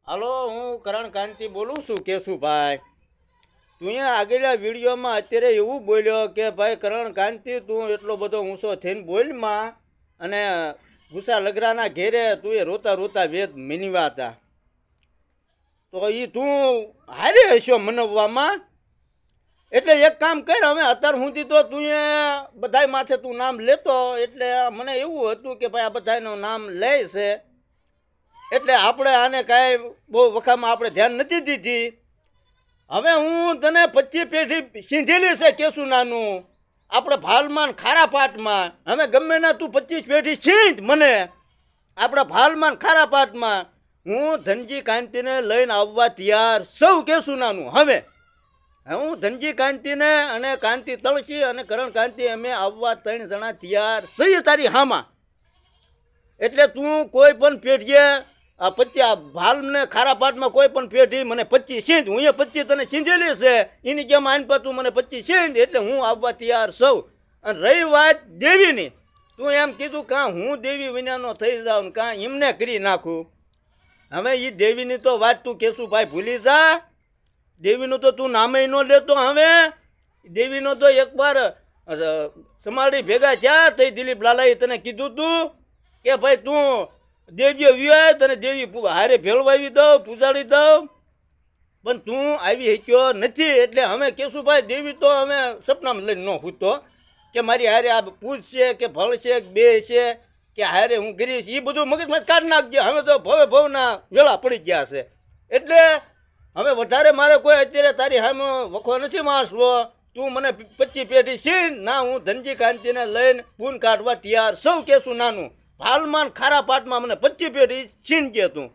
હાલો, હું કરણ કાંતિ બોલું છું કેશુભાઈ. તું અહીંયા આગળના વિડીયોમાં અત્યારે એવું બોલ્યો કે ભાઈ કરણ કાંતિ તું એટલો બધો ઊંચો થઈને બોલમાં અને ગુસ્સા લગરાના ઘેરે તું એ રોતા રોતા વેદ મિનવા હતા. તો એ તું હારે હશો મનવવામાં. એટલે એક કામ કર, હવે અત્યાર સુધી તો તું એ બધાય માથે તું નામ લેતો, એટલે મને એવું હતું કે ભાઈ આ બધાનું નામ લે છે એટલે આપણે આને કાંઈ બહુ વખામાં આપણે ધ્યાન નથી દીધી. હવે હું તને 25 પેઢી સીંધેલી છે કેસુનાનું આપણે ભાલમાન ખારા પાટમાં. હવે ગમે ના તું 25 પેઢી છીંધ મને આપણા ભાલમાન ખારા પાટમાં. હું ધનજી કાંતિને લઈને આવવા તૈયાર સૌ કેસુનાનું. હવે હું ધનજી કાંતિને અને કાંતિ તળસી અને કરણ કાંતિ અમે આવવા 3 જણા તૈયાર સહી તારી હામાં. એટલે તું કોઈ પણ પેઢીએ આ 25 ભાલને ખારા પાટમાં કોઈ પણ પેઢી મને 25 સીંધ, હું એ 25 તને સીંધેલી છે એની જેમ આઈન પર તું મને 25 સીંધ, એટલે હું આવવા તૈયાર સૌ. અને રહી વાત દેવીની, તું એમ કીધું કાં હું દેવી વિનાનો થઈ જાઉં ને કાં એમને કરી નાખું. હવે એ દેવીની તો વાત તું કેશુભાઈ ભૂલી જા. દેવીનું તો તું નામે ન લેતો. હવે દેવીનો તો એકવાર સમાડી ભેગા થયા તઈ દિલીપ લાલાએ તને કીધું તું કે ભાઈ તું દેવીઓ વિવાય તને દેવી હારે ભેળવાવી દઉં, પૂજાડી દઉં, પણ તું આવી શક્યો નથી. એટલે હવે કેશુભાઈ દેવી તો અમે સપનામાં લઈને ન હૂતો કે મારી હારે આ પૂજ છે કે ફળ છે કે બે છે કે હારે હું કરીશ, એ બધું મગજમાં કાઢી નાખજે. હવે તો ભવે ભવના વેળા પડી ગયા છે. એટલે હવે વધારે મારે કોઈ અત્યારે તારી સામે વખો નથી મારવો. તું મને 25 પેઢી સીન ના, હું ધનજી કાંતિને લઈને પૂન કાઢવા તૈયાર સૌ કેશું નાનું. ભાલમાન ખારા પાટમાં મને 25 પેઢી છીન કે તું.